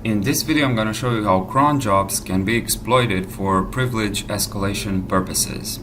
In this video, I'm going to show you how cron jobs can be exploited for privilege escalation purposes.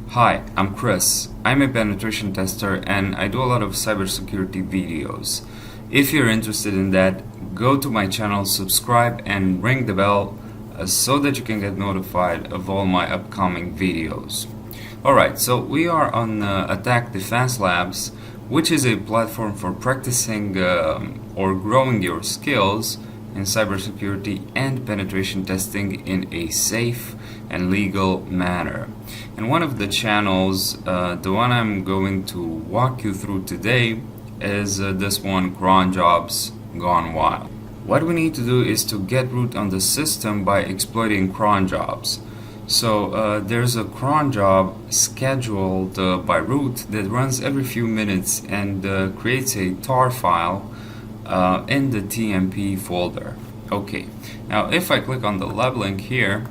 Hi, I'm Chris. I'm a penetration tester and I do a lot of cybersecurity videos. If you're interested in that, go to my channel, subscribe and ring the bell so that you can get notified of all my upcoming videos. Alright, so we are on AttackDefenseLabs, which is a platform for practicing or growing your skills in cybersecurity and penetration testing in a safe and legal manner. And one of the channels, the one I'm going to walk you through today, is this one, Cron Jobs Gone Wild. What we need to do is to get root on the system by exploiting cron jobs. So there's a cron job scheduled by root that runs every few minutes and creates a tar file in the TMP folder. Okay, now if I click on the lab link here,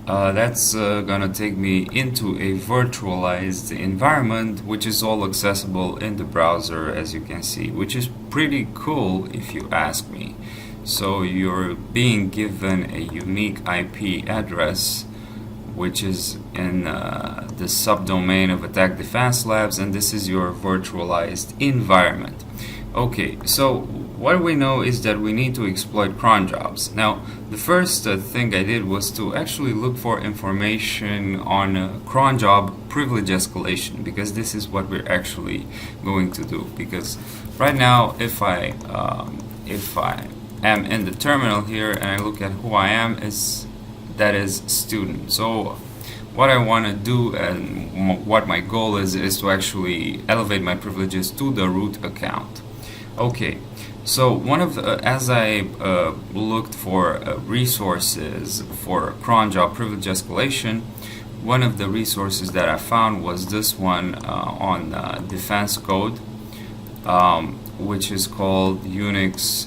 that's gonna take me into a virtualized environment which is all accessible in the browser, as you can see, which is pretty cool if you ask me. So you're being given a unique IP address which is in the subdomain of AttackDefenseLabs, and this is your virtualized environment. Okay, so what we know is that we need to exploit cron jobs. Now, the first thing I did was to actually look for information on cron job privilege escalation, because this is what we're actually going to do. Because right now, if I am in the terminal here and I look at who I am, that is student. So what I want to do and what my goal is to actually elevate my privileges to the root account. Okay, so one of the, as I looked for resources for cron job privilege escalation, one of the resources that I found was this one on defense code, which is called Unix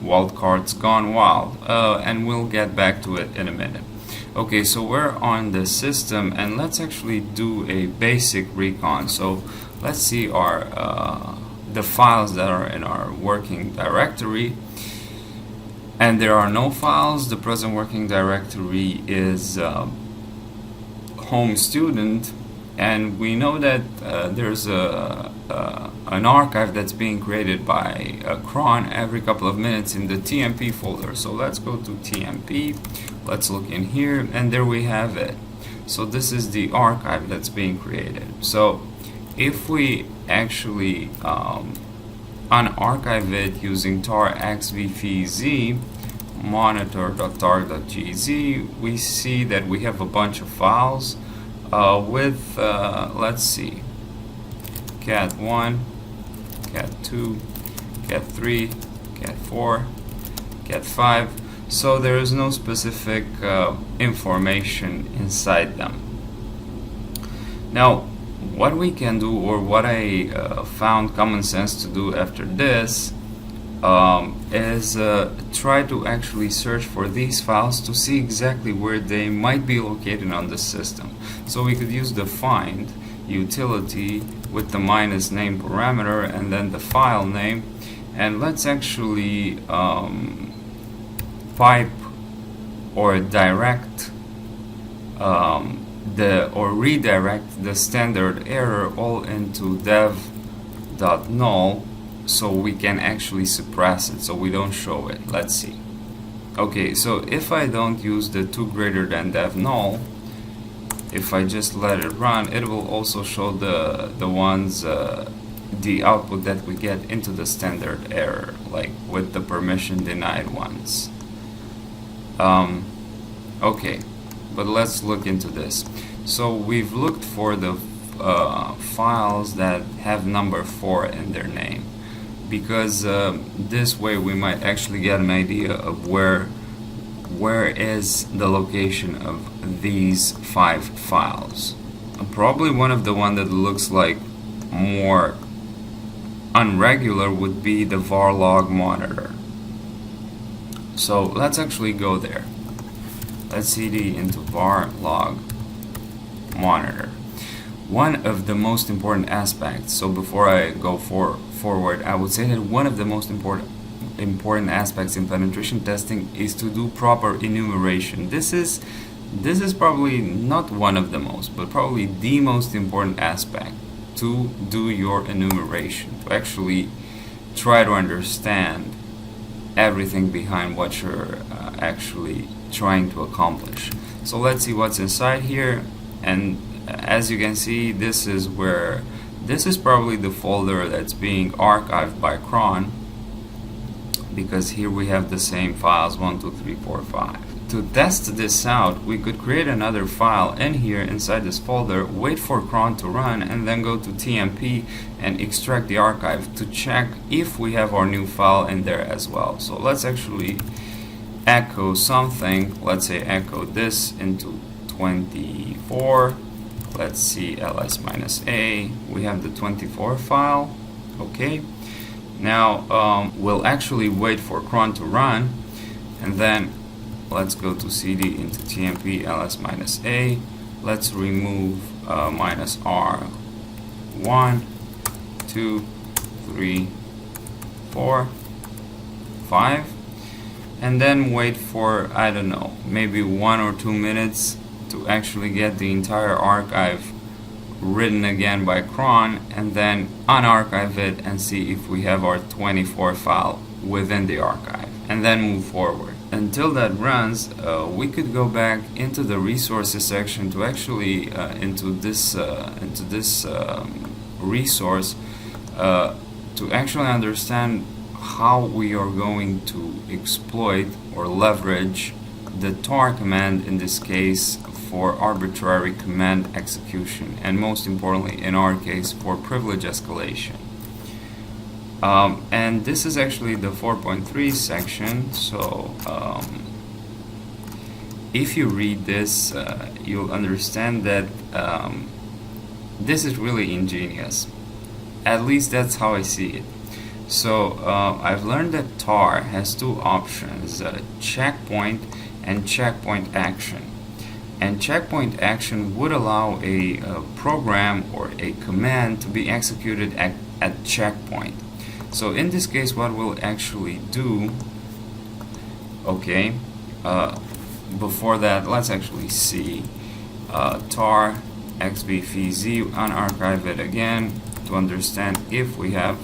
Wildcards Gone Wild, and we'll get back to it in a minute. Okay, so we're on the system and let's actually do a basic recon. So let's see our the files that are in our working directory, and there are no files. The present working directory is home student, and we know that there's an archive that's being created by cron every couple of minutes in the TMP folder. So let's go to TMP, let's look in here, and there we have it. So this is the archive that's being created. So if we actually unarchive it using tar xvfz monitor.tar.gz, we see that we have a bunch of files with let's see, cat1, cat2, cat3, cat4, cat5. So there is no specific information inside them. Now, what we can do, or what I found common sense to do after this, is try to actually search for these files to see exactly where they might be located on the system. So we could use the find utility with the minus name parameter and then the file name, and let's actually pipe or direct redirect the standard error all into dev.null, so we can actually suppress it, so we don't show it. Let's see. Okay, so if I don't use the 2 greater than dev null, if I just let it run, it will also show the ones, the output that we get into the standard error, like with the permission denied ones. Okay, but let's look into this. So we've looked for the files that have number 4 in their name, because this way we might actually get an idea of where is the location of these 5 files. Probably one of the one that looks like more unregular would be the var log monitor. So let's actually go there. Let's cd into var log monitor. one of the most important aspects, so before I go forward, I would say that one of the most important aspects in penetration testing is to do proper enumeration. This is probably not one of the most, but probably the most important aspect, to do your enumeration, to actually try to understand everything behind what you're actually trying to accomplish. So let's see what's inside here, and as you can see, this is probably the folder that's being archived by Cron, because here we have the same files 1, 2, 3, 4, 5. To test this out, we could create another file in here inside this folder, wait for Cron to run, and then go to TMP and extract the archive to check if we have our new file in there as well. So let's actually echo something. Let's say echo this into 24. Let's see, ls-a. We have the 24 file. Okay. Now we'll actually wait for Cron to run, and then let's go to cd into tmp ls-a. Let's remove -r 1, 2, 3, 4, 5, and then wait for, I don't know, maybe 1 or 2 minutes to actually get the entire archive written again by Cron, and then unarchive it and see if we have our 24 file within the archive, and then move forward. Until that runs, we could go back into the resources section to actually into this resource to actually understand how we are going to exploit or leverage the tar command, in this case for arbitrary command execution, and most importantly in our case for privilege escalation. And this is actually the 4.3 section, so if you read this, you'll understand that this is really ingenious. At least that's how I see it. So I've learned that tar has two options, checkpoint and checkpoint action. And checkpoint action would allow a program or a command to be executed at checkpoint. So in this case, what we'll actually do, okay, before that, let's actually see tar xbfz, unarchive it again to understand if we have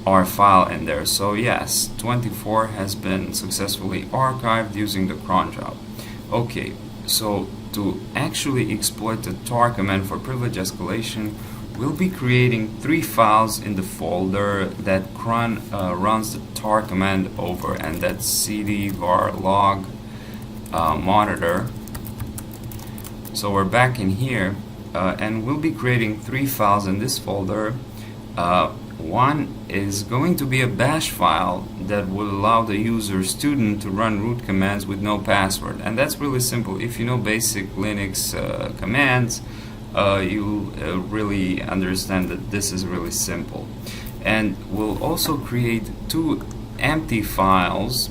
our file in there. So yes, 24 has been successfully archived using the cron job. Okay, so to actually exploit the tar command for privilege escalation, we'll be creating 3 files in the folder that cron runs the tar command over, and that's cd var log monitor. So we're back in here, and we'll be creating 3 files in this folder. One is going to be a bash file that will allow the user student to run root commands with no password, and that's really simple. If you know basic Linux commands, you'll really understand that this is really simple. And we'll also create 2 empty files,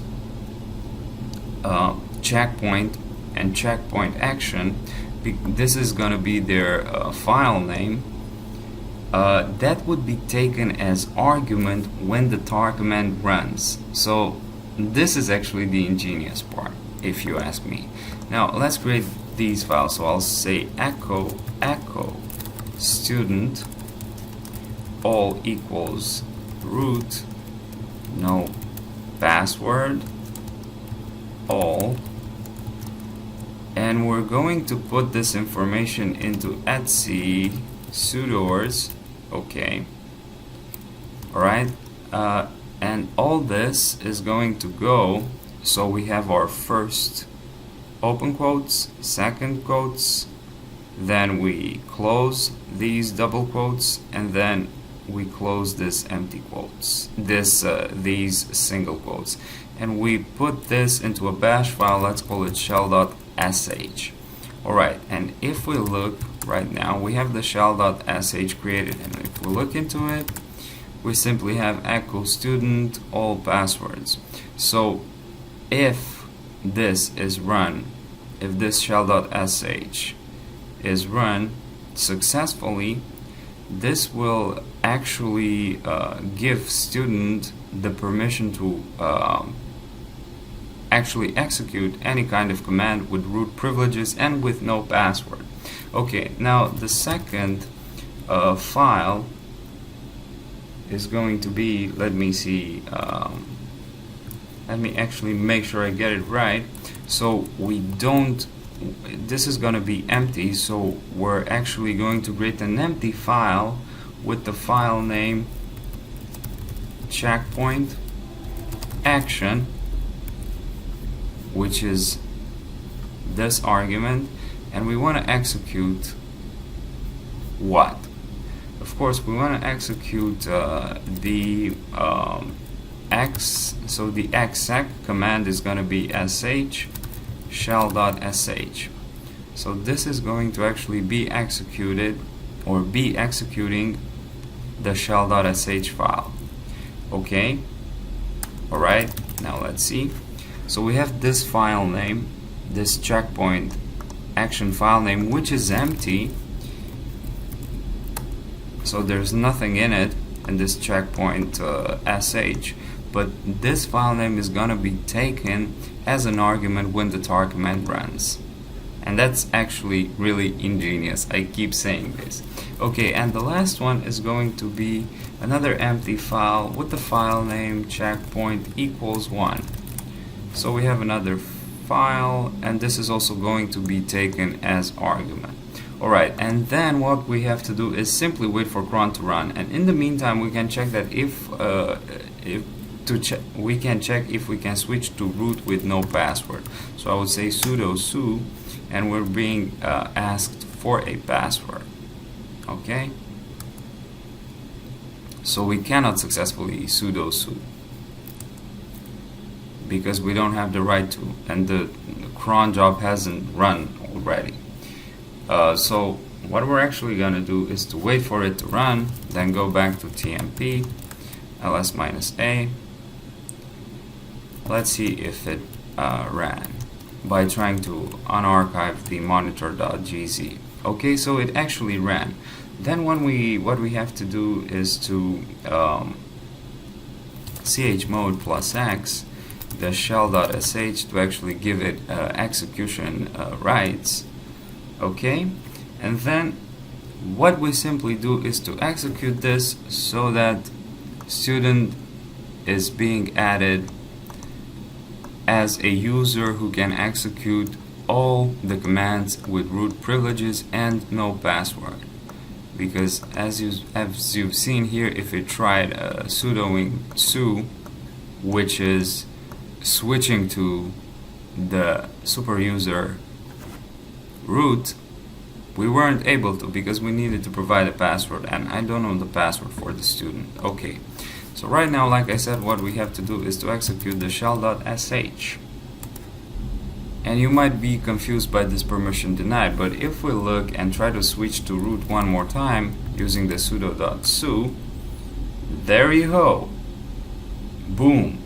checkpoint and checkpoint action. This is going to be their file name. That would be taken as argument when the tar command runs. So this is actually the ingenious part, if you ask me. Now let's create these files. So I'll say echo student all equals root, no password, all, and we're going to put this information into @c sudoers. Okay, alright, and all this is going to go, so we have our first open quotes, second quotes, then we close these double quotes, and then we close this empty quotes, these single quotes, and we put this into a bash file. Let's call it shell.sh. Alright, and if we look right now, we have the shell.sh created, and if we look into it, we simply have echo student all passwords. So if this is run, if this shell.sh is run, successfully, this will actually give student the permission to actually execute any kind of command with root privileges and with no password. Okay, now the second file is going to be, let me see, let me actually make sure I get it right. So we don't, this is going to be empty, so we're actually going to create an empty file with the file name checkpoint action, which is this argument, and we want to execute what? Of course, we want to execute the x, so the attack command is going to be sh shell.sh. So this is going to actually be executed, or be executing the shell.sh file. Okay, alright, now let's see. So we have this file name, this checkpoint action file name, which is empty, so there's nothing in it in this checkpoint sh, but this file name is gonna be taken as an argument when the tar command runs, and that's actually really ingenious. I keep saying this. Okay, and the last one is going to be another empty file with the file name checkpoint equals 1. So we have another file, and this is also going to be taken as argument. Alright, and then what we have to do is simply wait for cron to run, and in the meantime we can check that we can check if we can switch to root with no password. So I would say sudo su, and we're being asked for a password. Okay, so we cannot successfully sudo su because we don't have the right to, and the cron job hasn't run already. So what we're actually going to do is to wait for it to run, then go back to tmp ls-a. Let's see if it ran by trying to unarchive the monitor.gz. Okay, so it actually ran. Then what we have to do is to chmod plus x the shell.sh to actually give it execution rights. Okay, and then what we simply do is to execute this so that student is being added as a user who can execute all the commands with root privileges and no password. Because as you've seen here, if it tried sudoing su, which is switching to the super user root, we weren't able to because we needed to provide a password, and I don't know the password for the student. Okay, so right now, like I said, what we have to do is to execute the shell.sh. And you might be confused by this permission denied, but if we look and try to switch to root one more time using the sudo.su, there you go. Boom.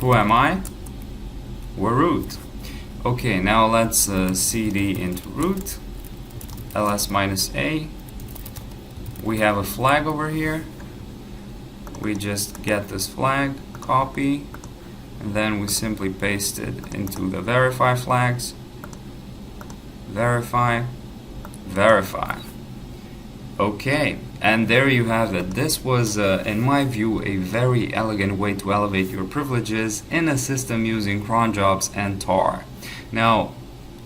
Who am I? We're root. Okay, now let's cd into root ls-a. We have a flag over here. We just get this flag, copy, and then we simply paste it into the verify flags. Verify, verify. Okay, and there you have it. This was, in my view, a very elegant way to elevate your privileges in a system using cron jobs and tar. Now,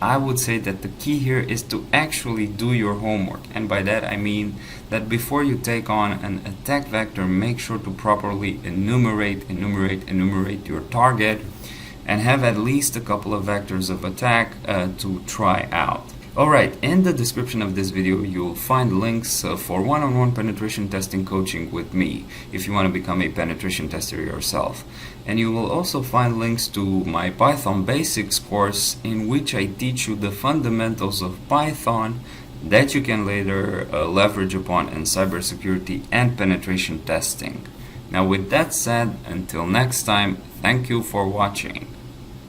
I would say that the key here is to actually do your homework, and by that I mean that before you take on an attack vector, make sure to properly enumerate your target and have at least a couple of vectors of attack to try out. Alright, in the description of this video you'll find links for one-on-one penetration testing coaching with me if you want to become a penetration tester yourself. And you will also find links to my Python Basics course, in which I teach you the fundamentals of Python that you can later leverage upon in cybersecurity and penetration testing. Now with that said, until next time, thank you for watching.